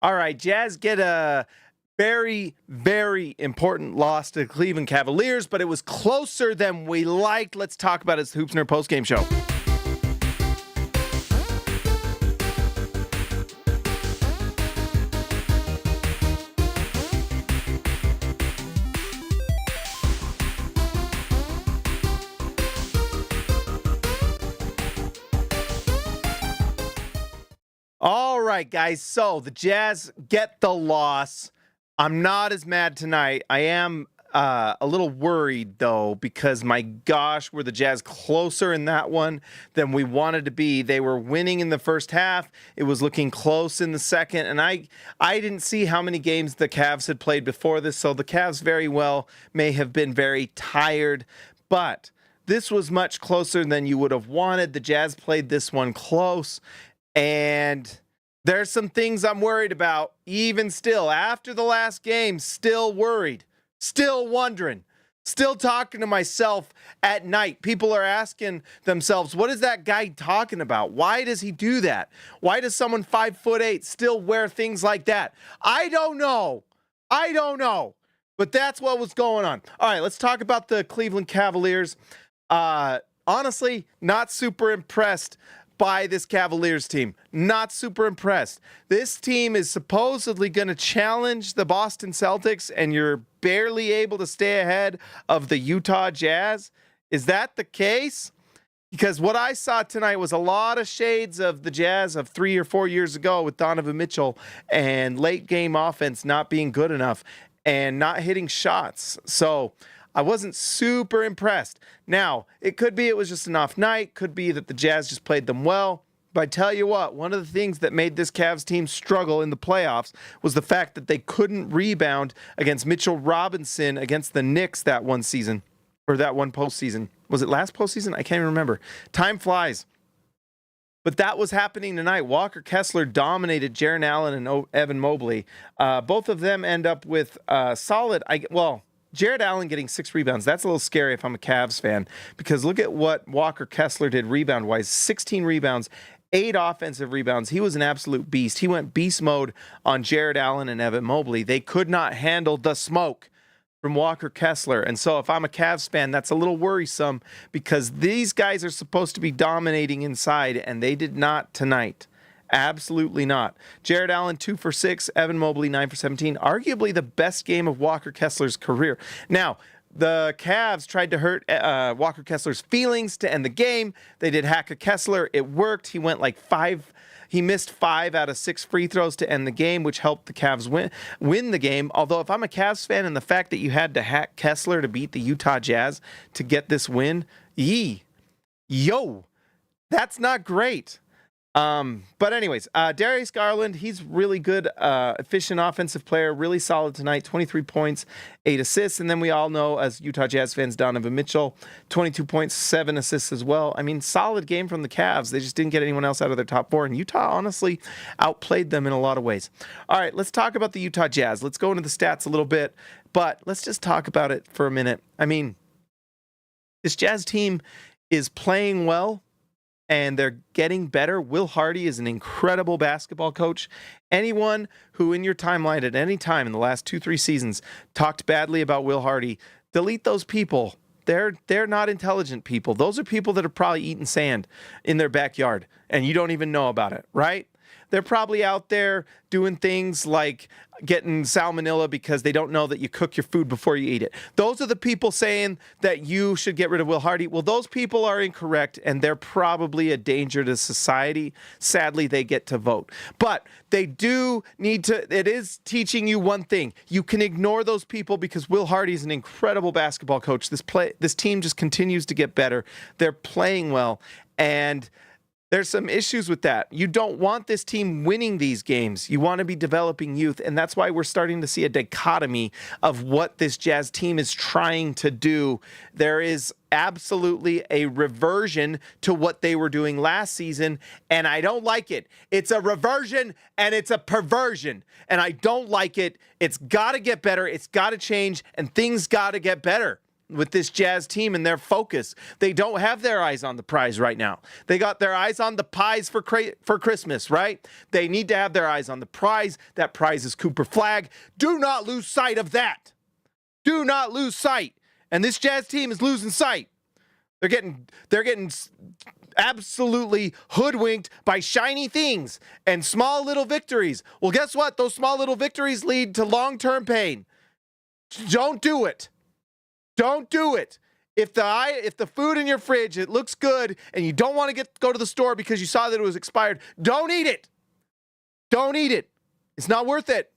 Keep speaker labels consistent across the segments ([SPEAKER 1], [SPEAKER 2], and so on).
[SPEAKER 1] All right, Jazz get a very, very important loss to the Cleveland Cavaliers, but it was closer than we liked. Let's talk about it. It's the Hoops Nerd postgame show. All right, guys. So the Jazz get the loss. I'm not as mad tonight. I am a little worried, though, because my gosh, were the Jazz closer in that one than we wanted to be. They were winning in the first half. It was looking close in the second. And I didn't see how many games the Cavs had played before this. So the Cavs very well may have been very tired. But this was much closer than you would have wanted. The Jazz played this one close. And there's some things I'm worried about, even still. After the last game, still worried, still wondering, still talking to myself at night. People are asking themselves, what is that guy talking about? Why does he do that? Why does someone 5'8" still wear things like that? I don't know. But that's what was going on. All right, let's talk about the Cleveland Cavaliers. Honestly, not super impressed by this Cavaliers team. Not super impressed. This team is supposedly going to challenge the Boston Celtics, and you're barely able to stay ahead of the Utah Jazz. Is that the case? Because what I saw tonight was a lot of shades of the Jazz of 3 or 4 years ago with Donovan Mitchell and late game offense not being good enough and not hitting shots. So I wasn't super impressed. Now, it could be it was just an off night. Could be that the Jazz just played them well. But I tell you what, one of the things that made this Cavs team struggle in the playoffs was the fact that they couldn't rebound against Mitchell Robinson against the Knicks that one season, or that one postseason. Was it last postseason? I can't even remember. Time flies. But that was happening tonight. Walker Kessler dominated Jarrett Allen and Evan Mobley. Both of them end up with solid, Jarrett Allen getting 6 rebounds. That's a little scary if I'm a Cavs fan, because look at what Walker Kessler did rebound-wise. 16 rebounds, 8 offensive rebounds. He was an absolute beast. He went beast mode on Jarrett Allen and Evan Mobley. They could not handle the smoke from Walker Kessler. And so if I'm a Cavs fan, that's a little worrisome, because these guys are supposed to be dominating inside, and they did not tonight. Absolutely not. Jarrett Allen, 2 for 6. Evan Mobley, 9 for 17. Arguably the best game of Walker Kessler's career. Now, the Cavs tried to hurt Walker Kessler's feelings to end the game. They did hack a Kessler. It worked. He went like 5. He missed 5 out of 6 free throws to end the game, which helped the Cavs win the game. Although if I'm a Cavs fan, and the fact that you had to hack Kessler to beat the Utah Jazz to get this win, that's not great. But anyways, Darius Garland, he's really good, efficient offensive player, really solid tonight, 23 points, 8 assists. And then we all know, as Utah Jazz fans, Donovan Mitchell, 22 points, 7 assists as well. I mean, solid game from the Cavs. They just didn't get anyone else out of their top 4. And Utah, honestly, outplayed them in a lot of ways. All right, let's talk about the Utah Jazz. Let's go into the stats a little bit, but let's just talk about it for a minute. I mean, this Jazz team is playing well, and they're getting better. Will Hardy is an incredible basketball coach. Anyone who in your timeline at any time in the last 2-3 seasons talked badly about Will Hardy, delete those people. They're not intelligent people. Those are people that are probably eating sand in their backyard, and you don't even know about it, right? They're probably out there doing things like getting salmonella because they don't know that you cook your food before you eat it. Those are the people saying that you should get rid of Will Hardy. Well, those people are incorrect, and they're probably a danger to society. Sadly, they get to vote. But they do need to, it is teaching you one thing. You can ignore those people because Will Hardy is an incredible basketball coach. This team just continues to get better. They're playing well, and there's some issues with that. You don't want this team winning these games. You want to be developing youth, and that's why we're starting to see a dichotomy of what this Jazz team is trying to do. There is absolutely a reversion to what they were doing last season, and I don't like it. It's a reversion, and it's a perversion, and I don't like it. It's got to get better. It's got to change, and things got to get better. with this Jazz team and their focus. They don't have their eyes on the prize right now. They got their eyes on the pies for Christmas, right? They need to have their eyes on the prize. That prize is Cooper Flagg. Do not lose sight of that. Do not lose sight. And this Jazz team is losing sight. They're getting absolutely hoodwinked by shiny things and small little victories. Well, guess what? Those small little victories lead to long-term pain. Don't do it. Don't do it. If the food in your fridge, it looks good and you don't want to go to the store because you saw that it was expired, don't eat it. Don't eat it. It's not worth it.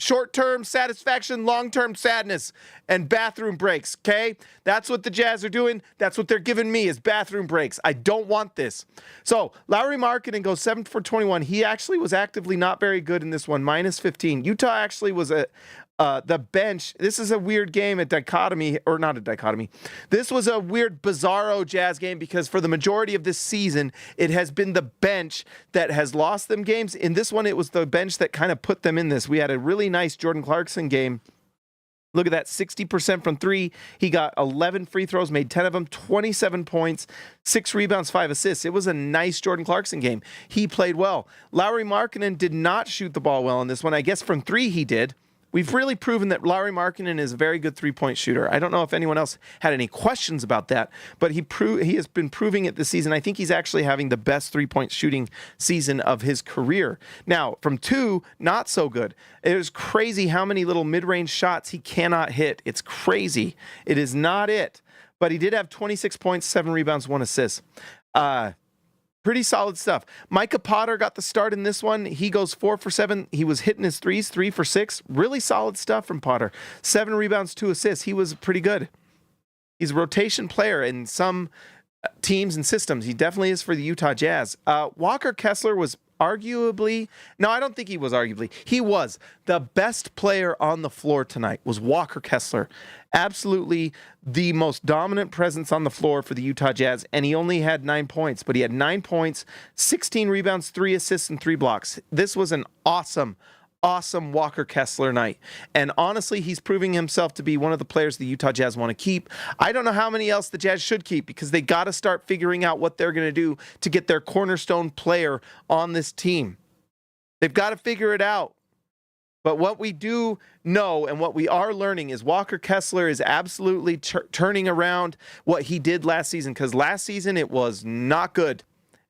[SPEAKER 1] Short-term satisfaction, long-term sadness, and bathroom breaks, okay? That's what the Jazz are doing. That's what they're giving me is bathroom breaks. I don't want this. So, Lauri Markkanen goes 7 for 21. He actually was actively not very good in this one, minus 15. Utah actually was the bench. This is a weird game, not a dichotomy. This was a weird, bizarro Jazz game because for the majority of this season, it has been the bench that has lost them games. In this one, it was the bench that kind of put them in this. We had a really nice Jordan Clarkson game. Look at that, 60% from three. He got 11 free throws, made 10 of them, 27 points, 6 rebounds, 5 assists. It was a nice Jordan Clarkson game. He played well. Lauri Markkanen did not shoot the ball well in this one. I guess from three he did. We've really proven that Lauri Markkanen is a very good three-point shooter. I don't know if anyone else had any questions about that, but he has been proving it this season. I think he's actually having the best three-point shooting season of his career. Now, from two, not so good. It is crazy how many little mid-range shots he cannot hit. It's crazy. It is not it. But he did have 26 points, 7 rebounds, 1 assist. Pretty solid stuff. Micah Potter got the start in this one. He goes 4 for 7. He was hitting his threes, 3 for 6. Really solid stuff from Potter. 7 rebounds, 2 assists. He was pretty good. He's a rotation player in some teams and systems. He definitely is for the Utah Jazz. Walker Kessler was arguably, no, I don't think he was arguably. He was the best player on the floor tonight was Walker Kessler. Absolutely the most dominant presence on the floor for the Utah Jazz, and he only had 9 points, but he had 9 points, 16 rebounds, 3 assists, and 3 blocks. This was an awesome Walker Kessler night. And honestly, he's proving himself to be one of the players the Utah Jazz want to keep. I don't know how many else the Jazz should keep because they got to start figuring out what they're going to do to get their cornerstone player on this team. They've got to figure it out. But what we do know and what we are learning is Walker Kessler is absolutely turning around what he did last season, because last season it was not good.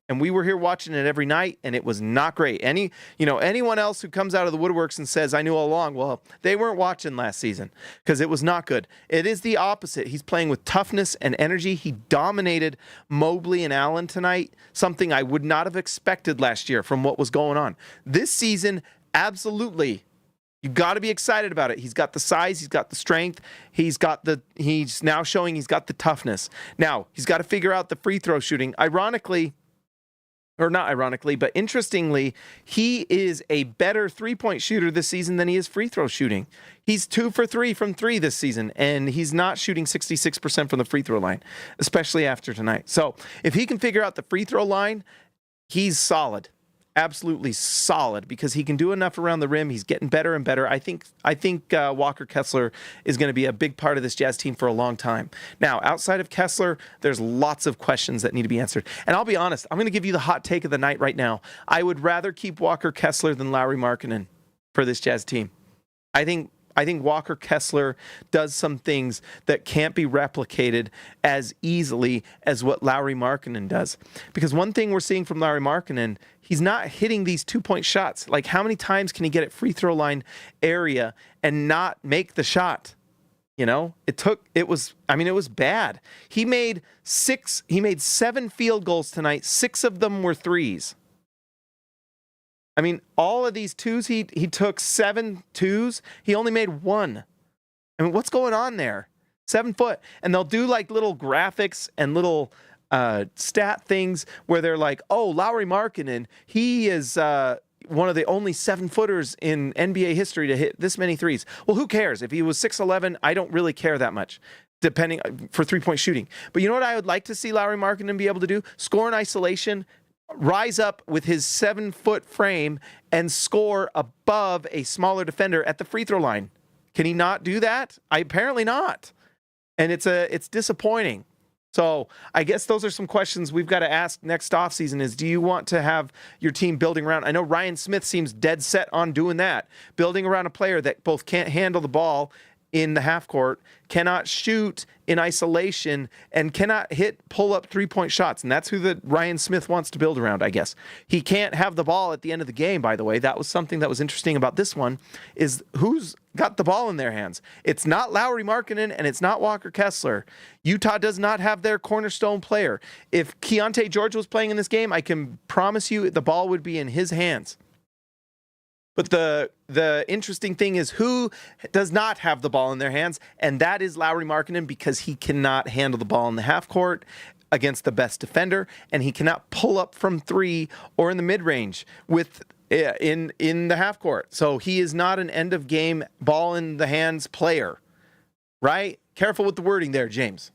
[SPEAKER 1] And we were here watching it every night, and it was not great. Anyone else who comes out of the woodworks and says, I knew all along, well, they weren't watching last season because it was not good. It is the opposite. He's playing with toughness and energy. He dominated Mobley and Allen tonight, something I would not have expected last year from what was going on. This season, absolutely. You got to be excited about it. He's got the size. He's got the strength. He's now showing he's got the toughness. Now, he's got to figure out the free throw shooting. But interestingly, he is a better three-point shooter this season than he is free throw shooting. He's 2 for 3 from 3 this season, and he's not shooting 66% from the free throw line, especially after tonight. So if he can figure out the free throw line, he's solid. Absolutely solid, because he can do enough around the rim. He's getting better and better. I think Walker Kessler is going to be a big part of this Jazz team for a long time. Now, outside of Kessler, there's lots of questions that need to be answered. And I'll be honest, I'm going to give you the hot take of the night right now. I would rather keep Walker Kessler than Lauri Markkanen for this Jazz team. I think Walker Kessler does some things that can't be replicated as easily as what Lauri Markkanen does. Because one thing we're seeing from Lauri Markkanen, he's not hitting these two-point shots. Like, how many times can he get at free throw line area and not make the shot? It was bad. He made 7 field goals tonight. 6 of them were threes. I mean, all of these twos, he took 7 twos. He only made 1. I mean, what's going on there? 7 foot. And they'll do like little graphics and little stat things where they're like, oh, Lauri Markkanen, he is one of the only 7-footers in NBA history to hit this many threes. Well, who cares? If he was 6'11", I don't really care that much, depending for three-point shooting. But you know what I would like to see Lauri Markkanen be able to do? Score in isolation, rise up with his 7-foot frame and score above a smaller defender at the free throw line. Can he not do that? Apparently not. And it's disappointing. So I guess those are some questions we've got to ask next offseason is, do you want to have your team building around? I know Ryan Smith seems dead set on doing that, building around a player that both can't handle the ball in the half court, cannot shoot in isolation, and cannot pull up 3-point shots. And that's who the Ryan Smith wants to build around, I guess. He can't have the ball at the end of the game, by the way. That was something that was interesting about this one, is who's got the ball in their hands. It's not Lauri Markkanen, and it's not Walker Kessler. Utah does not have their cornerstone player. If Keontae George was playing in this game, I can promise you the ball would be in his hands. But the interesting thing is who does not have the ball in their hands, and that is Lauri Markkanen, because he cannot handle the ball in the half court against the best defender, and he cannot pull up from 3 or in the mid-range in the half court. So he is not an end-of-game ball in the hands player, right? Careful with the wording there, James.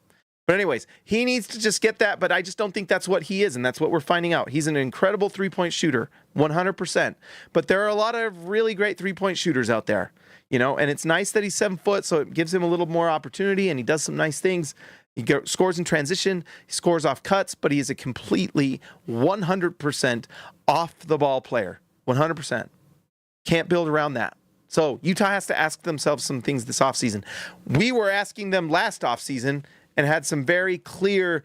[SPEAKER 1] But anyways, he needs to just get that, but I just don't think that's what he is, and that's what we're finding out. He's an incredible three-point shooter, 100%. But there are a lot of really great three-point shooters out there, and it's nice that he's 7 foot, so it gives him a little more opportunity, and he does some nice things. He scores in transition, he scores off cuts, but he is a completely 100% off-the-ball player, 100%. Can't build around that. So Utah has to ask themselves some things this offseason. We were asking them last offseason, and had some very clear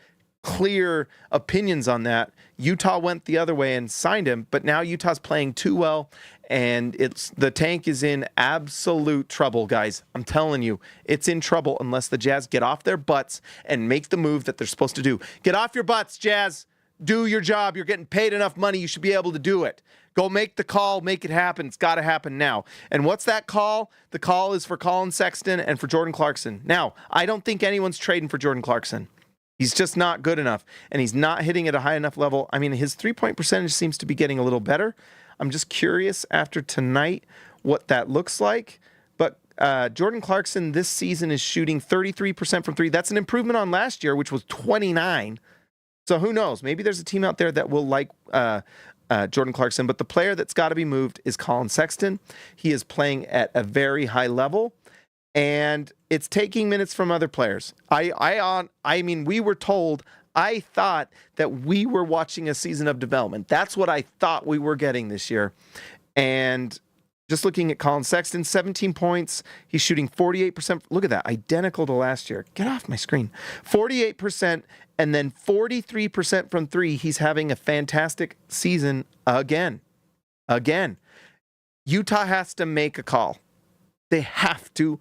[SPEAKER 1] opinions on that. Utah went the other way and signed him, but now Utah's playing too well, and the tank is in absolute trouble, guys. I'm telling you, it's in trouble unless the Jazz get off their butts and make the move that they're supposed to do. Get off your butts, Jazz. Do your job. You're getting paid enough money. You should be able to do it. Go make the call. Make it happen. It's got to happen now. And what's that call? The call is for Collin Sexton and for Jordan Clarkson. Now, I don't think anyone's trading for Jordan Clarkson. He's just not good enough, and he's not hitting at a high enough level. I mean, his three-point percentage seems to be getting a little better. I'm just curious after tonight what that looks like. But Jordan Clarkson this season is shooting 33% from 3. That's an improvement on last year, which was 29. So who knows? Maybe there's a team out there that will like Jordan Clarkson, but the player that's got to be moved is Collin Sexton. He is playing at a very high level, and it's taking minutes from other players. I mean, we were told, I thought that we were watching a season of development. That's what I thought we were getting this year. And just looking at Collin Sexton, 17 points. He's shooting 48%. Look at that, identical to last year. Get off my screen. 48%, and then 43% from 3. He's having a fantastic season again. Utah has to make a call. They have to.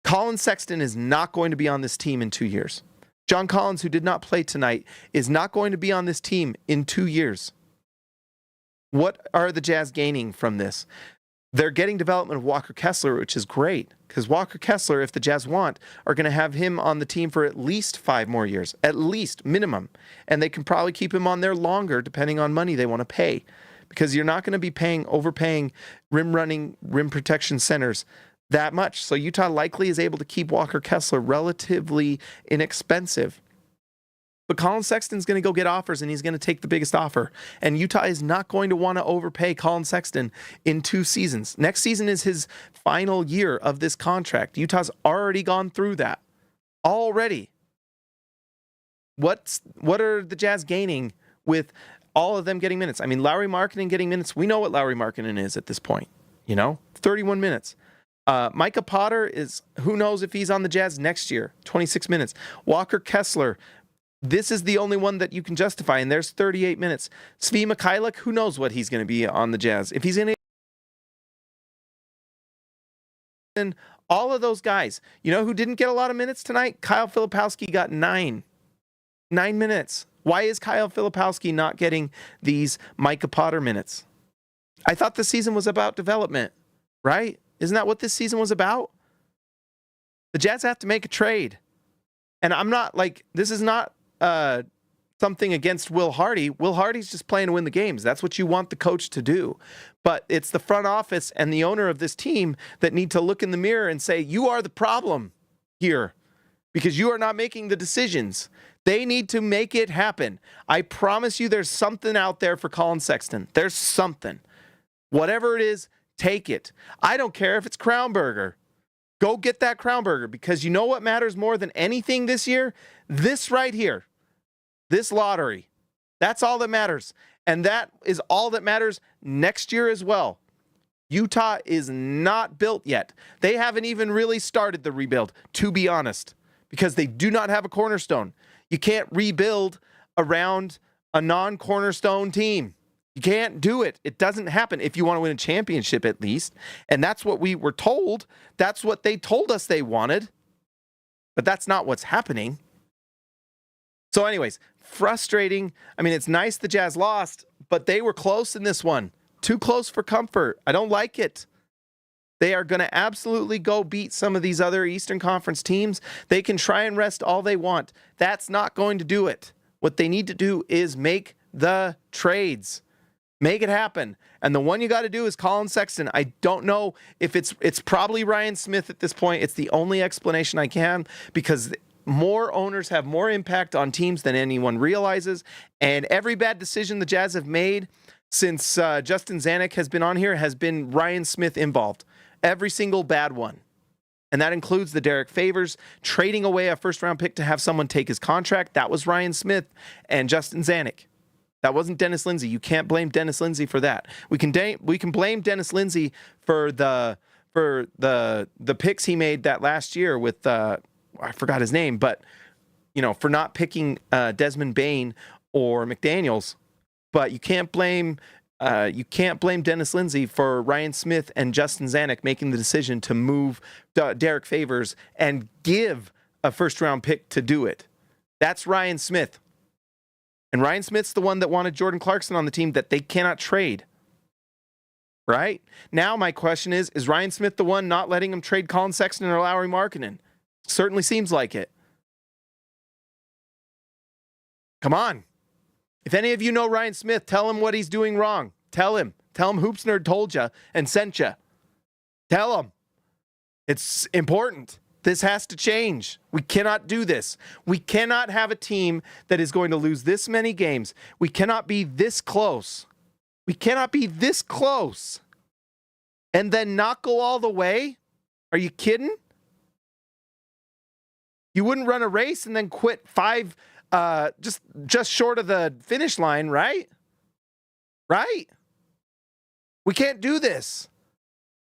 [SPEAKER 1] Collin Sexton is not going to be on this team in 2 years. John Collins, who did not play tonight, is not going to be on this team in 2 years. What are the Jazz gaining from this? They're getting development of Walker Kessler, which is great, because Walker Kessler, if the Jazz want, are going to have him on the team for at least 5 more years, at least minimum. And they can probably keep him on there longer, depending on money they want to pay, because you're not going to be overpaying rim protection centers that much. So Utah likely is able to keep Walker Kessler relatively inexpensive. But Collin Sexton's going to go get offers, and he's going to take the biggest offer. And Utah is not going to want to overpay Collin Sexton in 2 seasons. Next season is his final year of this contract. Utah's already gone through that. Already. What are the Jazz gaining with all of them getting minutes? I mean, Lauri Markkanen getting minutes. We know what Lauri Markkanen is at this point. 31 minutes. Micah Potter is, who knows if he's on the Jazz next year, 26 minutes. Walker Kessler, this is the only one that you can justify, and there's 38 minutes. Svi Mikhailuk, who knows what he's going to be on the Jazz. If he's in all of those guys, who didn't get a lot of minutes tonight? Kyle Filipowski got 9 minutes. Why is Kyle Filipowski not getting these Micah Potter minutes? I thought the season was about development, right? Isn't that what this season was about? The Jazz have to make a trade. And I'm not this is not something against Will Hardy. Will Hardy's just playing to win the games. That's what you want the coach to do. But it's the front office and the owner of this team that need to look in the mirror and say, you are the problem here because you are not making the decisions. They need to make it happen. I promise you there's something out there for Collin Sexton. There's something. Whatever it is, take it. I don't care if it's Crown Burger. Go get that crown burger, because you know what matters more than anything this year? This right here. This lottery. That's all that matters. And that is all that matters next year as well. Utah is not built yet. They haven't even really started the rebuild, to be honest, because they do not have a cornerstone. You can't rebuild around a non-cornerstone team. You can't do it. It doesn't happen if you want to win a championship, at least. And that's what we were told. That's what they told us they wanted. But that's not what's happening. So anyways, frustrating. I mean, it's nice the Jazz lost, but they were close in this one. Too close for comfort. I don't like it. They are going to absolutely go beat some of these other Eastern Conference teams. They can try and rest all they want. That's not going to do it. What they need to do is make the trades. Make it happen. And the one you got to do is Collin Sexton. I don't know if it's probably Ryan Smith at this point. It's the only explanation I can, because more owners have more impact on teams than anyone realizes. And every bad decision the Jazz have made since Justin Zanik has been on here has been Ryan Smith involved. Every single bad one. And that includes the Derek Favors trading away a first-round pick to have someone take his contract. That was Ryan Smith and Justin Zanik. That wasn't Dennis Lindsey. You can't blame Dennis Lindsey for that. We can blame Dennis Lindsey for the picks he made that last year with I forgot his name, but for not picking Desmond Bane or McDaniels. But you can't blame Dennis Lindsey for Ryan Smith and Justin Zanik making the decision to move Derek Favors and give a first-round pick to do it. That's Ryan Smith. And Ryan Smith's the one that wanted Jordan Clarkson on the team that they cannot trade. Right? Now my question is Ryan Smith the one not letting him trade Collin Sexton or Lauri Markkanen? Certainly seems like it. Come on. If any of you know Ryan Smith, tell him what he's doing wrong. Tell him. Tell him Hoops Nerd told you and sent you. Tell him. It's important. This has to change. We cannot do this. We cannot have a team that is going to lose this many games. We cannot be this close. We cannot be this close and then not go all the way. Are you kidding? You wouldn't run a race and then quit just short of the finish line, right? Right? We can't do this.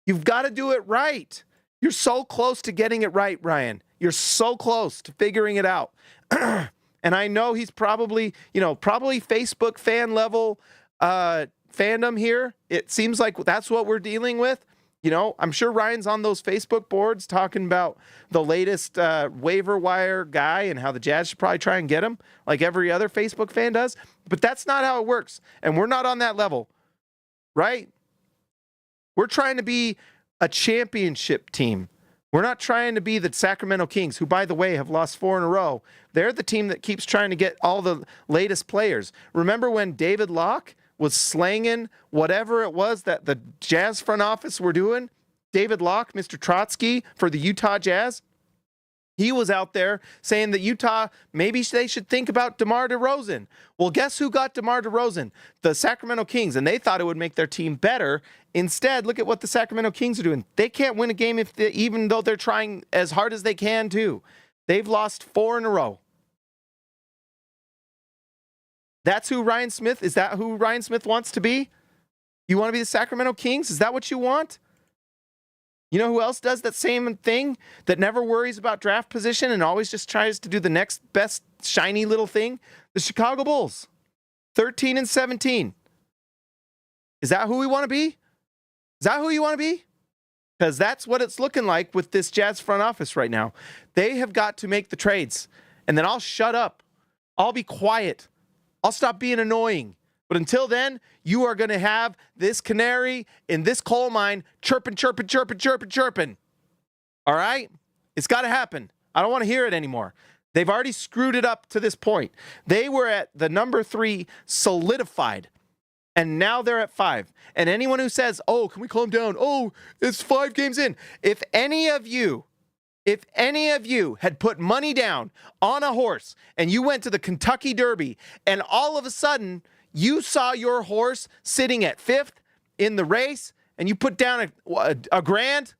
[SPEAKER 1] You've got to do it right. You're so close to getting it right, Ryan. You're so close to figuring it out. And I know he's probably Facebook fan level fandom here. It seems like that's what we're dealing with. I'm sure Ryan's on those Facebook boards talking about the latest waiver wire guy and how the Jazz should probably try and get him like every other Facebook fan does. But that's not how it works. And we're not on that level, right? We're trying to be a championship team. We're not trying to be the Sacramento Kings, who, by the way, have lost 4 in a row. They're the team that keeps trying to get all the latest players. Remember when David Locke was slanging whatever it was that the Jazz front office were doing? David Locke, Mr. Trotsky for the Utah Jazz. He was out there saying that Utah, maybe they should think about DeMar DeRozan. Well, guess who got DeMar DeRozan? The Sacramento Kings, and they thought it would make their team better. Instead, look at what the Sacramento Kings are doing. They can't win a game even though they're trying as hard as they can to. They've lost 4 in a row. That's who Ryan Smith, is that who Ryan Smith wants to be? You want to be the Sacramento Kings? Is that what you want? You know who else does that same thing, that never worries about draft position and always just tries to do the next best shiny little thing? The Chicago Bulls, 13-17. Is that who we want to be? Is that who you want to be? Because that's what it's looking like with this Jazz front office right now. They have got to make the trades, and then I'll shut up. I'll be quiet. I'll stop being annoying. But until then, you are going to have this canary in this coal mine chirping, chirping, chirping, chirping, chirping. All right? It's got to happen. I don't want to hear it anymore. They've already screwed it up to this point. They were at the number 3 solidified, and now they're at 5. And anyone who says, oh, can we calm down? Oh, it's 5 games in. If any of you had put money down on a horse and you went to the Kentucky Derby and all of a sudden you saw your horse sitting at 5th in the race and you put down a grand,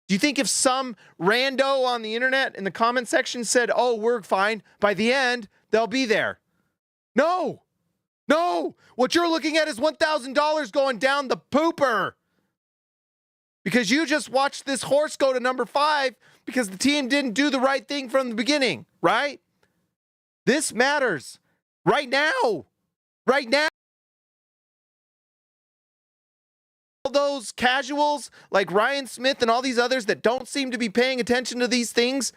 [SPEAKER 1] Do you think if some rando on the internet in the comment section said, oh, we're fine, by the end, they'll be there? No. What you're looking at is $1,000 going down the pooper. Because you just watched this horse go to number 5 because the team didn't do the right thing from the beginning, right? This matters right now. Right now. All those casuals like Ryan Smith and all these others that don't seem to be paying attention to these things,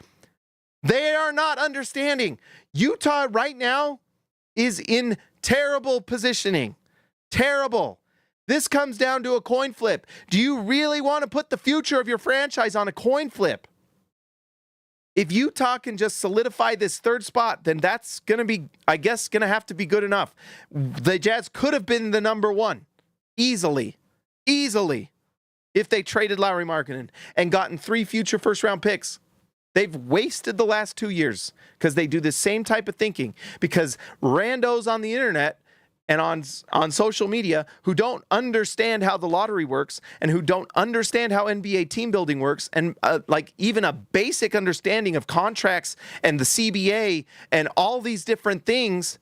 [SPEAKER 1] they are not understanding. Utah right now is in terrible positioning. Terrible. This comes down to a coin flip. Do you really want to put the future of your franchise on a coin flip? If Utah can just solidify this third spot, then that's going to be, I guess, going to have to be good enough. The Jazz could have been the number 1 easily, if they traded Lauri Markkanen and gotten 3 future first-round picks. They've wasted the last 2 years because they do the same type of thinking, because randos on the internet and on social media who don't understand how the lottery works and who don't understand how NBA team building works and like even a basic understanding of contracts and the CBA and all these different things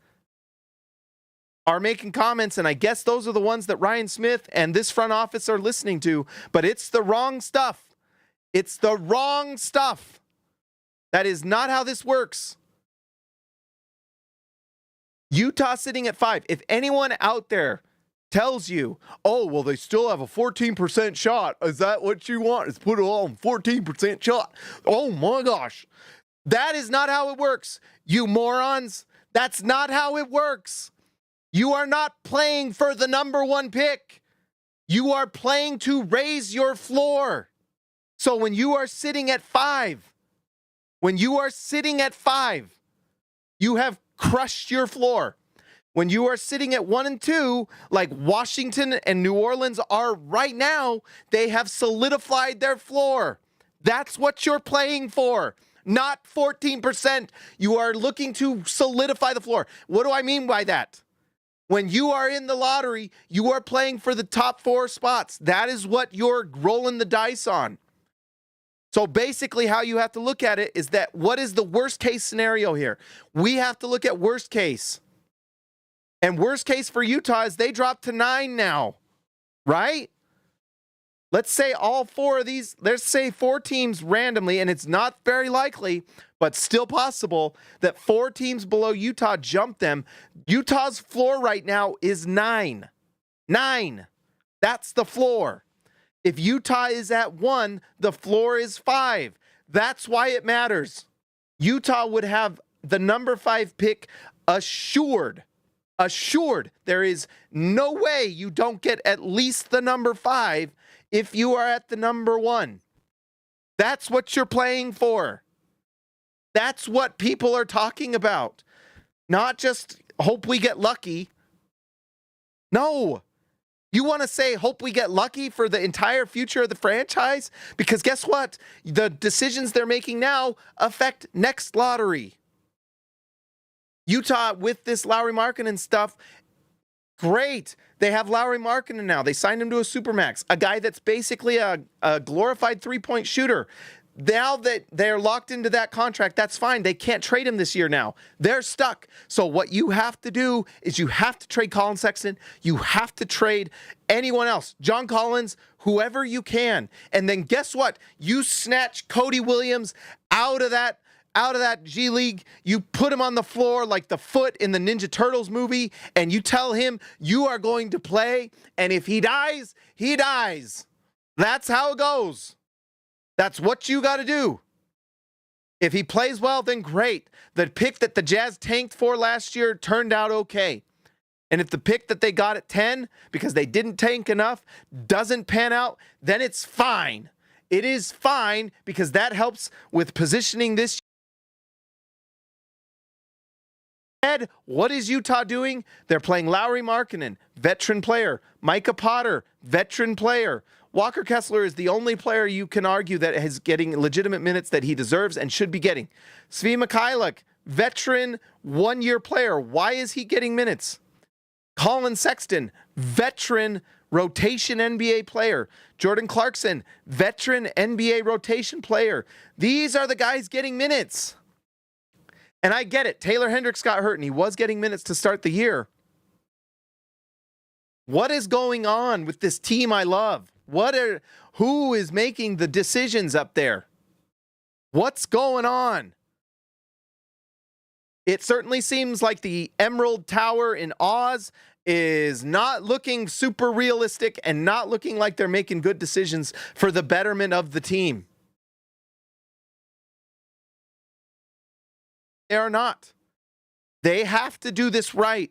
[SPEAKER 1] are making comments, and I guess those are the ones that Ryan Smith and this front office are listening to, but it's the wrong stuff. It's the wrong stuff. That is not how this works. Utah sitting at 5. If anyone out there tells you, oh, well, they still have a 14% shot. Is that what you want? Is put it all on 14% shot. Oh, my gosh. That is not how it works, you morons. That's not how it works. You are not playing for the number 1 pick. You are playing to raise your floor. So when you are sitting at 5, you have crushed your floor. When you are sitting at 1 and 2, like Washington and New Orleans are right now, they have solidified their floor. That's what you're playing for, not 14%. You are looking to solidify the floor. What do I mean by that? When you are in the lottery, you are playing for the top 4 spots. That is what you're rolling the dice on. So basically how you have to look at it is that what is the worst case scenario here? We have to look at worst case. And worst case for Utah is they drop to 9 now, right? Let's say all 4 of these, let's say 4 teams randomly, and it's not very likely, but still possible that 4 teams below Utah jump them. Utah's floor right now is 9. 9. That's the floor. If Utah is at 1, the floor is 5. That's why it matters. Utah would have the number 5 pick assured. Assured. There is no way you don't get at least the number 5 if you are at the number 1. That's what you're playing for. That's what people are talking about. Not just hope we get lucky. No. You want to say, hope we get lucky for the entire future of the franchise? Because guess what? The decisions they're making now affect next lottery. Utah, with this Lauri Markkanen stuff, great. They have Lauri Markkanen now. They signed him to a supermax, a guy that's basically a glorified three-point shooter. Now that they're locked into that contract, that's fine. They can't trade him this year now. They're stuck. So what you have to do is you have to trade Collin Sexton. You have to trade anyone else. John Collins, whoever you can. And then guess what? You snatch Cody Williams out of that G League. You put him on the floor like the foot in the Ninja Turtles movie, and you tell him you are going to play. And if he dies, he dies. That's how it goes. That's what you got to do. If he plays well, then great. The pick that the Jazz tanked for last year turned out okay. And if the pick that they got at 10, because they didn't tank enough, doesn't pan out, then it's fine. It is fine because that helps with positioning this. What is Utah doing? They're playing Lauri Markkanen, veteran player. Micah Potter, veteran player. Walker Kessler is the only player you can argue that is getting legitimate minutes that he deserves and should be getting. Svi Mikhailuk, veteran, one-year player. Why is he getting minutes? Collin Sexton, veteran, rotation NBA player. Jordan Clarkson, veteran NBA rotation player. These are the guys getting minutes. And I get it. Taylor Hendricks got hurt, and he was getting minutes to start the year. What is going on with this team I love? Who is making the decisions up there? What's going on? It certainly seems like the Emerald Tower in Oz is not looking super realistic and not looking like they're making good decisions for the betterment of the team. They are not. They have to do this right.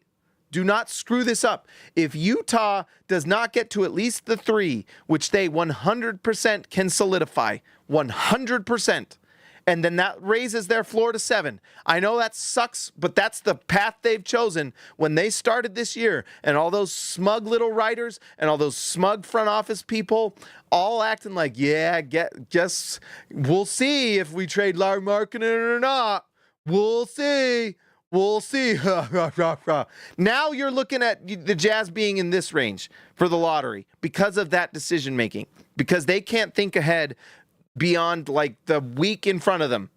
[SPEAKER 1] Do not screw this up. If Utah does not get to at least the 3, which they 100% can solidify, 100%, and then that raises their floor to 7. I know that sucks, but that's the path they've chosen when they started this year. And all those smug little writers and all those smug front office people all acting like, yeah, just we'll see if we trade Larry Markkinen or not. We'll see. We'll see. Now you're looking at the Jazz being in this range for the lottery because of that decision making, because they can't think ahead beyond like the week in front of them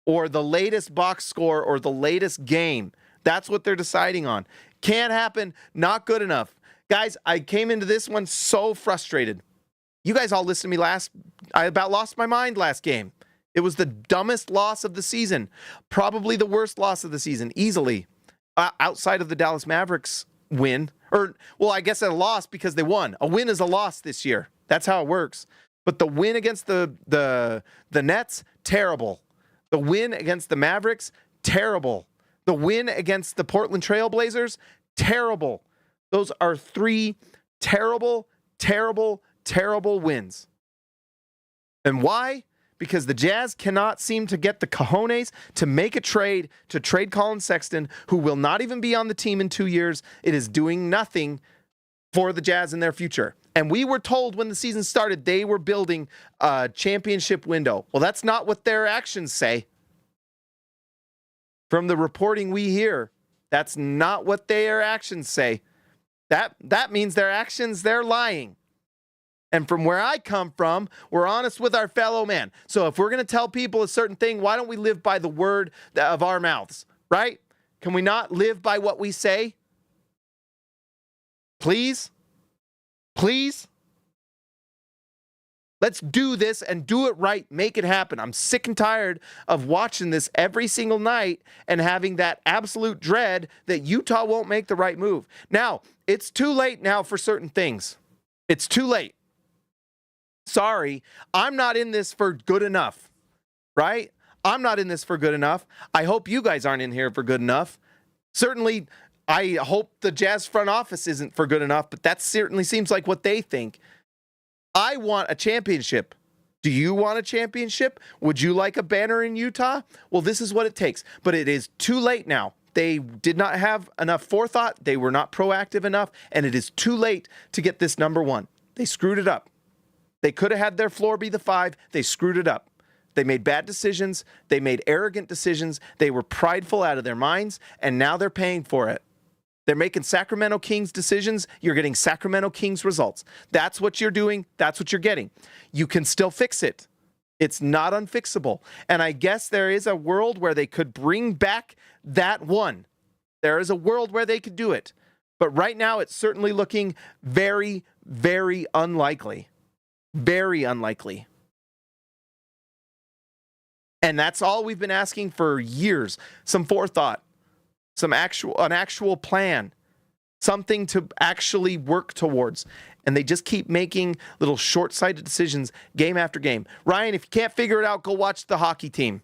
[SPEAKER 1] or the latest box score or the latest game. That's what they're deciding on. Can't happen. Not good enough. Guys, I came into this one so frustrated. You guys all listened to me I about lost my mind last game. It was the dumbest loss of the season. Probably the worst loss of the season, easily. Outside of the Dallas Mavericks win. I guess a loss because they won. A win is a loss this year. That's how it works. But the win against the Nets, terrible. The win against the Mavericks, terrible. The win against the Portland Trail Blazers, terrible. Those are 3 terrible, terrible, terrible wins. And why? Because the Jazz cannot seem to get the cojones to make a trade, to trade Collin Sexton, who will not even be on the team in 2 years. It is doing nothing for the Jazz in their future. And we were told when the season started they were building a championship window. Well, that's not what their actions say. From the reporting we hear, that's not what their actions say. That means their actions, they're lying. And from where I come from, we're honest with our fellow man. So if we're going to tell people a certain thing, why don't we live by the word of our mouths, right? Can we not live by what we say? Please? Please? Let's do this and do it right. Make it happen. I'm sick and tired of watching this every single night and having that absolute dread that Utah won't make the right move. Now, it's too late now for certain things. It's too late. Sorry, I'm not in this for good enough, right? I'm not in this for good enough. I hope you guys aren't in here for good enough. Certainly, I hope the Jazz front office isn't for good enough, but that certainly seems like what they think. I want a championship. Do you want a championship? Would you like a banner in Utah? Well, this is what it takes, but it is too late now. They did not have enough forethought. They were not proactive enough, and it is too late to get this number 1. They screwed it up. They could have had their floor be the 5. They screwed it up. They made bad decisions. They made arrogant decisions. They were prideful out of their minds, and now they're paying for it. They're making Sacramento Kings decisions. You're getting Sacramento Kings results. That's what you're doing. That's what you're getting. You can still fix it. It's not unfixable. And I guess there is a world where they could bring back that 1. There is a world where they could do it. But right now, it's certainly looking very, very unlikely. Very unlikely. And that's all we've been asking for years. Some forethought, an actual plan, something to actually work towards. And they just keep making little short-sighted decisions game after game. Ryan, if you can't figure it out, go watch the hockey team.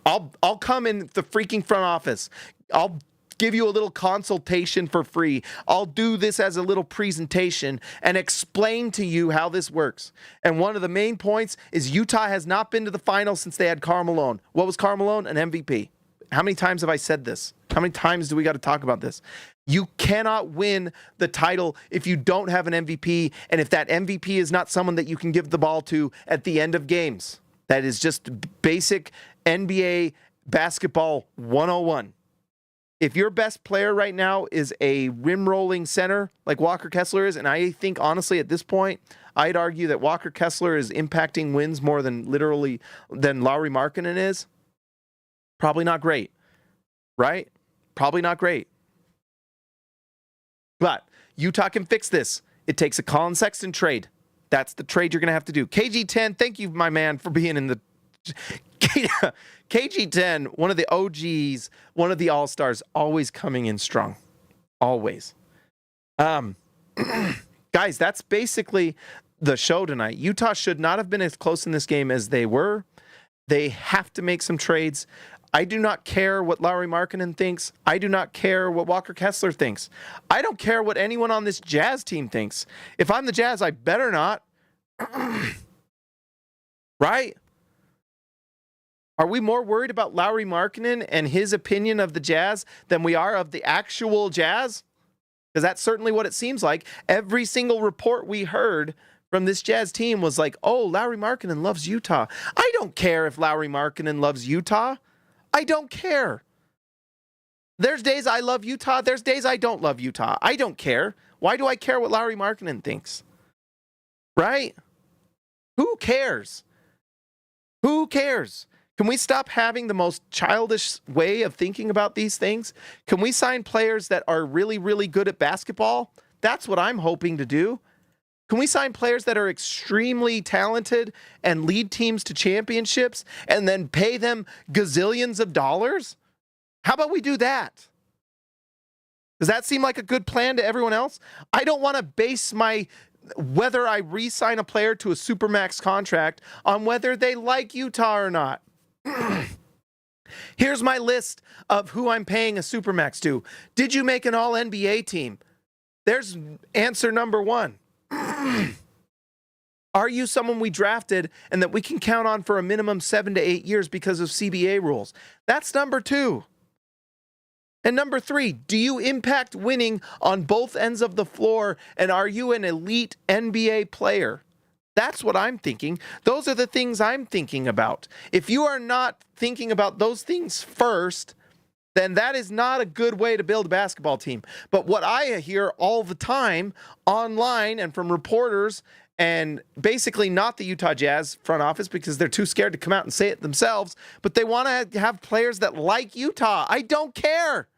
[SPEAKER 1] I'll come in the freaking front office. I'll give you a little consultation for free. I'll do this as a little presentation and explain to you how this works. And one of the main points is Utah has not been to the finals since they had Karl Malone. What was Karl Malone? An MVP. How many times have I said this? How many times do we got to talk about this? You cannot win the title if you don't have an MVP, and if that MVP is not someone that you can give the ball to at the end of games. That is just basic NBA basketball 101. if your best player right now is a rim-rolling center like Walker Kessler is, and I think, honestly, at this point, I'd argue that Walker Kessler is impacting wins more than Lauri Markkanen is, probably not great, right? Probably not great. But Utah can fix this. It takes a Collin Sexton trade. That's the trade you're going to have to do. KG10, thank you, my man, for being in the... KG10, one of the OGs, one of the all-stars, always coming in strong. Always. Guys, that's basically the show tonight. Utah should not have been as close in this game as they were. They have to make some trades. I do not care what Lauri Markkanen thinks. I do not care what Walker Kessler thinks. I don't care what anyone on this Jazz team thinks. If I'm the Jazz, I better not. Right? Are we more worried about Lauri Markkanen and his opinion of the Jazz than we are of the actual Jazz? Because that's certainly what it seems like. Every single report we heard from this Jazz team was like, oh, Lauri Markkanen loves Utah. I don't care if Lauri Markkanen loves Utah. I don't care. There's days I love Utah. There's days I don't love Utah. I don't care. Why do I care what Lauri Markkanen thinks? Right? Who cares? Who cares? Can we stop having the most childish way of thinking about these things? Can we sign players that are really, really good at basketball? That's what I'm hoping to do. Can we sign players that are extremely talented and lead teams to championships and then pay them gazillions of dollars? How about we do that? Does that seem like a good plan to everyone else? I don't want to base whether I re-sign a player to a Supermax contract on whether they like Utah or not. Here's my list of who I'm paying a Supermax to. Did you make an All-NBA team? There's answer number one. Are you someone we drafted and that we can count on for a minimum 7 to 8 years because of CBA rules? That's number two. And number three, do you impact winning on both ends of the floor, and are you an elite NBA player? That's what I'm thinking. Those are the things I'm thinking about. If you are not thinking about those things first, then that is not a good way to build a basketball team. But what I hear all the time online and from reporters, and basically not the Utah Jazz front office because they're too scared to come out and say it themselves, but they want to have players that like Utah. I don't care.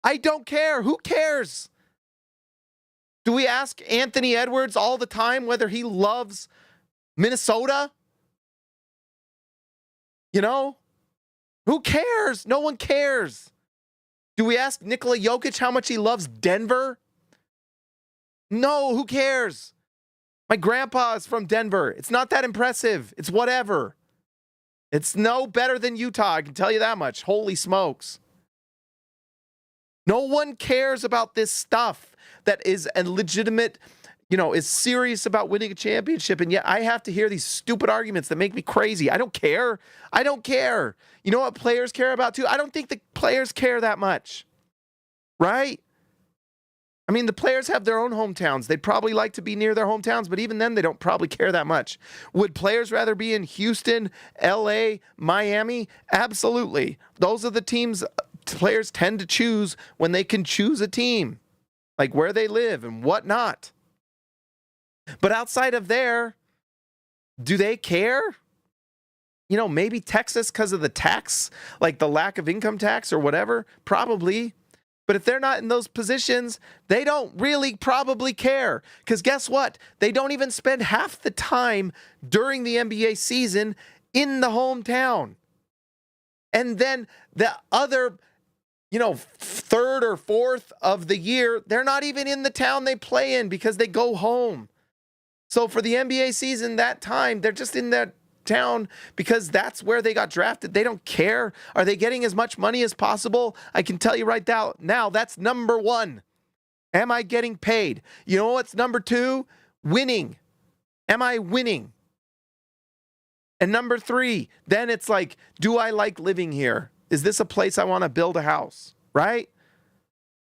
[SPEAKER 1] I don't care. Who cares? Do we ask Anthony Edwards all the time whether he loves Minnesota? You know? Who cares? No one cares. Do we ask Nikola Jokic how much he loves Denver? No, who cares? My grandpa is from Denver. It's not that impressive. It's whatever. It's no better than Utah, I can tell you that much. Holy smokes. No one cares about this stuff that is a legitimate, is serious about winning a championship. And yet I have to hear these stupid arguments that make me crazy. I don't care. I don't care. You know what players care about too? I don't think the players care that much. Right? I mean, the players have their own hometowns. They'd probably like to be near their hometowns, but even then they don't probably care that much. Would players rather be in Houston, LA, Miami? Absolutely. Those are the teams players tend to choose when they can choose a team, like where they live and whatnot. But outside of there, do they care? Maybe Texas because of the tax, like the lack of income tax or whatever, probably. But if they're not in those positions, they don't really probably care. Because guess what? They don't even spend half the time during the NBA season in the hometown. And then the other third or fourth of the year, they're not even in the town they play in because they go home. So for the NBA season, that time, they're just in that town because that's where they got drafted. They don't care. Are they getting as much money as possible? I can tell you right now, that's number one. Am I getting paid? You know what's number two? Winning. Am I winning? And number three, then it's like, do I like living here? Is this a place I want to build a house? Right?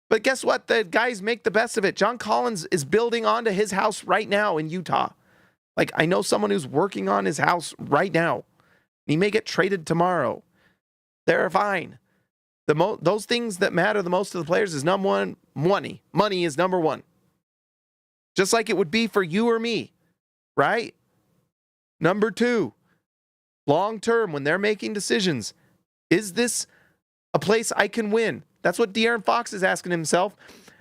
[SPEAKER 1] But guess what? The guys make the best of it. John Collins is building onto his house right now in Utah. Like, I know someone who's working on his house right now. He may get traded tomorrow. They're fine. Those things that matter the most to the players is number one, money. Money is number one. Just like it would be for you or me, right? Number two, long term, when they're making decisions, is this a place I can win? That's what De'Aaron Fox is asking himself.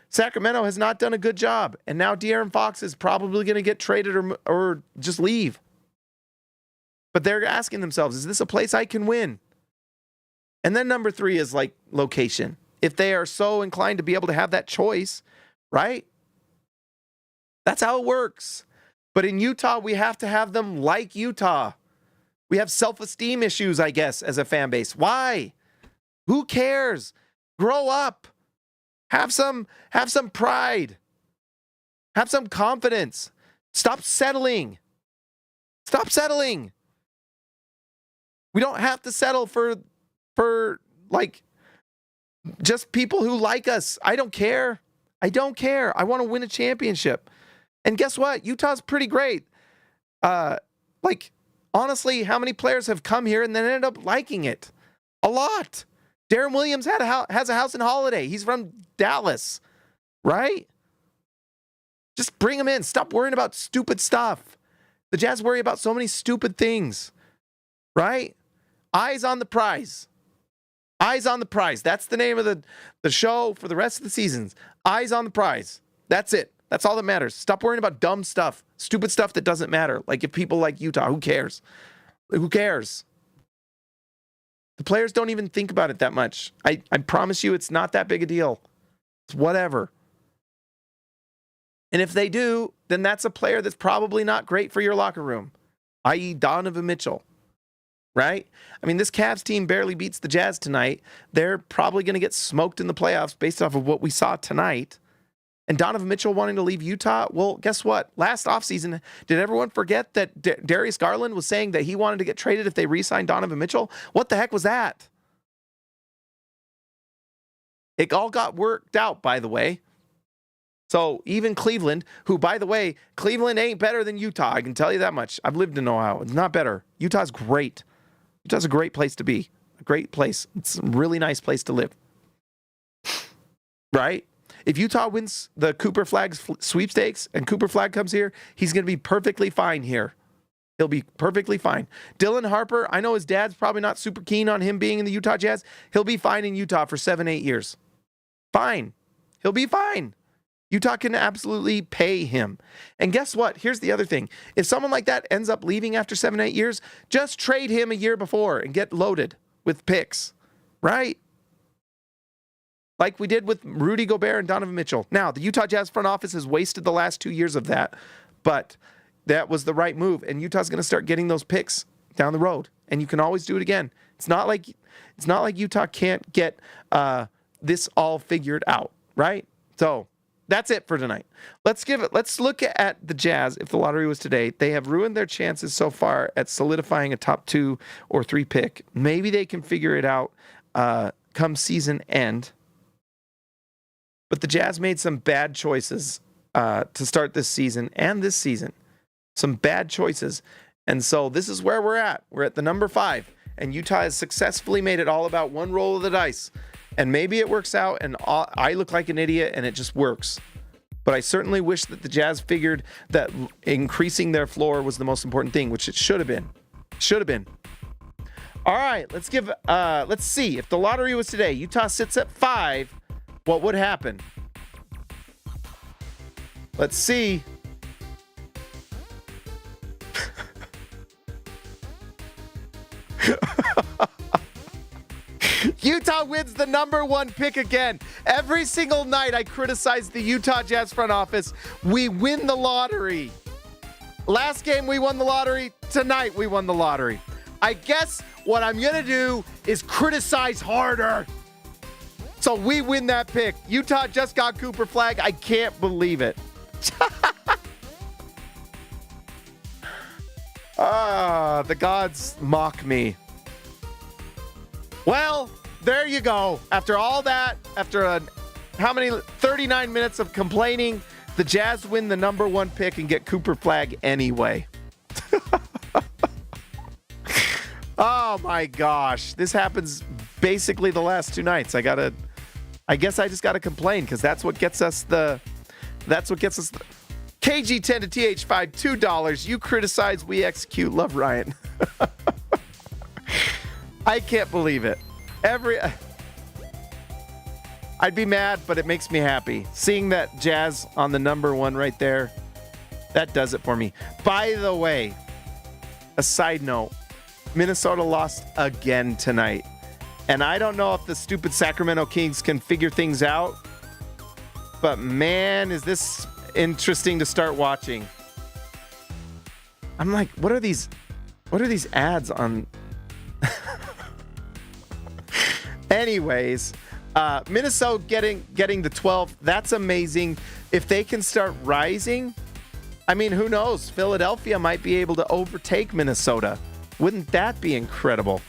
[SPEAKER 1] Sacramento has not done a good job, and now De'Aaron Fox is probably going to get traded or just leave. But they're asking themselves, is this a place I can win? And then number three is like location. If they are so inclined to be able to have that choice, right? That's how it works. But in Utah, we have to have them like Utah. We have self-esteem issues, I guess, as a fan base. Why? Who cares? Grow up. Have some pride. Have some confidence. Stop settling. Stop settling. We don't have to settle for like just people who like us. I don't care. I don't care. I want to win a championship. And guess what? Utah's pretty great. Honestly, how many players have come here and then ended up liking it? A lot. Darren Williams has a house in Holiday. He's from Dallas, right? Just bring him in. Stop worrying about stupid stuff. The Jazz worry about so many stupid things, right? Eyes on the prize. Eyes on the prize. That's the name of the show for the rest of the seasons. Eyes on the prize. That's it. That's all that matters. Stop worrying about dumb stuff, stupid stuff that doesn't matter. Like if people like Utah, who cares? Who cares? The players don't even think about it that much. I promise you it's not that big a deal. It's whatever. And if they do, then that's a player that's probably not great for your locker room, i.e. Donovan Mitchell, right? I mean, this Cavs team barely beats the Jazz tonight. They're probably going to get smoked in the playoffs based off of what we saw tonight. And Donovan Mitchell wanting to leave Utah, well, guess what? Last offseason, did everyone forget that Darius Garland was saying that he wanted to get traded if they re-signed Donovan Mitchell? What the heck was that? It all got worked out, by the way. So even Cleveland, who, by the way, Cleveland ain't better than Utah. I can tell you that much. I've lived in Ohio. It's not better. Utah's great. Utah's a great place to be. A great place. It's a really nice place to live. Right? If Utah wins the Cooper Flagg sweepstakes and Cooper Flagg comes here, he's going to be perfectly fine here. He'll be perfectly fine. Dylan Harper, I know his dad's probably not super keen on him being in the Utah Jazz. He'll be fine in Utah for 7-8 years. Fine. He'll be fine. Utah can absolutely pay him. And guess what? Here's the other thing. If someone like that ends up leaving after 7-8 years, just trade him a year before and get loaded with picks, right? Like we did with Rudy Gobert and Donovan Mitchell. Now, the Utah Jazz front office has wasted the last 2 years of that, but that was the right move. And Utah's going to start getting those picks down the road, and you can always do it again. It's not like Utah can't get this all figured out, right? So that's it for tonight. Let's look at the Jazz. If the lottery was today, they have ruined their chances so far at solidifying a top 2 or 3 pick. Maybe they can figure it out come season end. But the Jazz made some bad choices to start this season and this season. Some bad choices. And so this is where we're at. We're at the number 5. And Utah has successfully made it all about one roll of the dice. And maybe it works out and I look like an idiot and it just works. But I certainly wish that the Jazz figured that increasing their floor was the most important thing, which it should have been. Should have been. All right, let's see. If the lottery was today, Utah sits at 5. What would happen? Let's see. Utah wins the number 1 pick again. Every single night I criticize the Utah Jazz front office. We win the lottery. Last game we won the lottery. Tonight we won the lottery. I guess what I'm going to do is criticize harder. So we win that pick. Utah just got Cooper Flagg. I can't believe it. The gods mock me. Well, there you go. After all that, after 39 minutes of complaining, the Jazz win the number 1 pick and get Cooper Flagg anyway. Oh my gosh. This happens basically the last two nights. I guess I just gotta complain because that's what gets us the KG10 to TH5, $2. You criticize, we execute. Love Ryan. I can't believe it. I'd be mad, but it makes me happy. Seeing that Jazz on the number one right there, that does it for me. By the way, a side note, Minnesota lost again tonight. And I don't know if the stupid Sacramento Kings can figure things out, but man, is this interesting to start watching. I'm like, what are these ads on? Anyways, Minnesota getting the 12. That's amazing. If they can start rising, I mean, who knows? Philadelphia might be able to overtake Minnesota. Wouldn't that be incredible?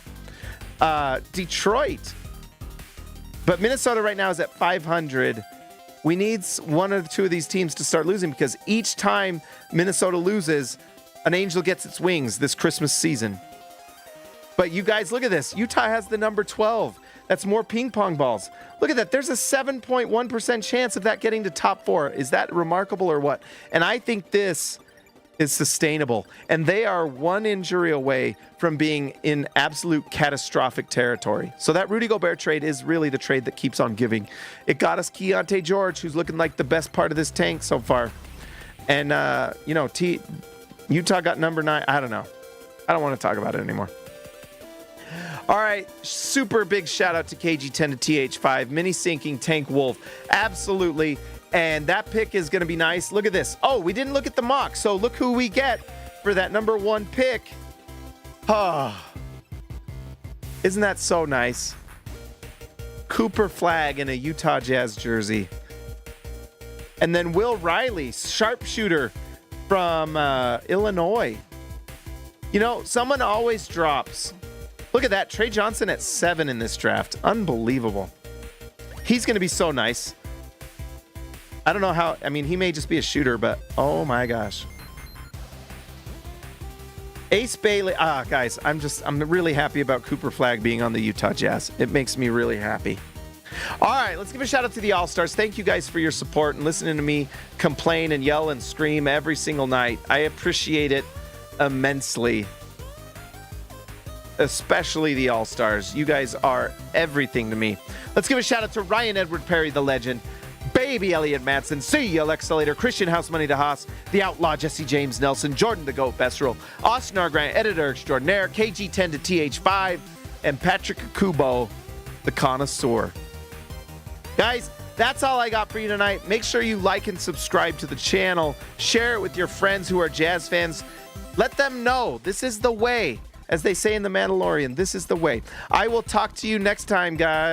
[SPEAKER 1] Detroit. But Minnesota right now is at 500. We need one or two of these teams to start losing because each time Minnesota loses, an angel gets its wings this Christmas season. But you guys, look at this. Utah has the number 12. That's more ping pong balls. Look at that. There's a 7.1% chance of that getting to top 4. Is that remarkable or what? And I think this is sustainable. And they are one injury away from being in absolute catastrophic territory. So that Rudy Gobert trade is really the trade that keeps on giving. It got us Keontae George, who's looking like the best part of this tank so far. And, Utah got number 9. I don't know. I don't want to talk about it anymore. All right, super big shout out to KG10 to TH5, mini sinking Tank Wolf. Absolutely. And that pick is going to be nice. Look at this. Oh, we didn't look at the mock. So look who we get for that number 1 pick. Oh, isn't that so nice? Cooper Flagg in a Utah Jazz jersey. And then Will Riley, sharpshooter from Illinois. You know, someone always drops. Look at that. Trey Johnson at 7 in this draft. Unbelievable. He's going to be so nice. I don't know how. I mean, he may just be a shooter, but oh my gosh. Ace Bailey. Guys, I'm really happy about Cooper Flagg being on the Utah Jazz. It makes me really happy. All right, let's give a shout out to the All-Stars. Thank you guys for your support and listening to me complain and yell and scream every single night. I appreciate it immensely. Especially the All-Stars. You guys are everything to me. Let's give a shout out to Ryan Edward Perry, the legend. Baby Elliot Matson, see you, Alexa Later, Christian House Money to Haas, the Outlaw Jesse James Nelson, Jordan the Goat Besterol, Austin R. Grant, Editor Extraordinaire, KG10 to TH5, and Patrick Kubo, the Connoisseur. Guys, that's all I got for you tonight. Make sure you like and subscribe to the channel. Share it with your friends who are Jazz fans. Let them know this is the way. As they say in The Mandalorian, this is the way. I will talk to you next time, guys.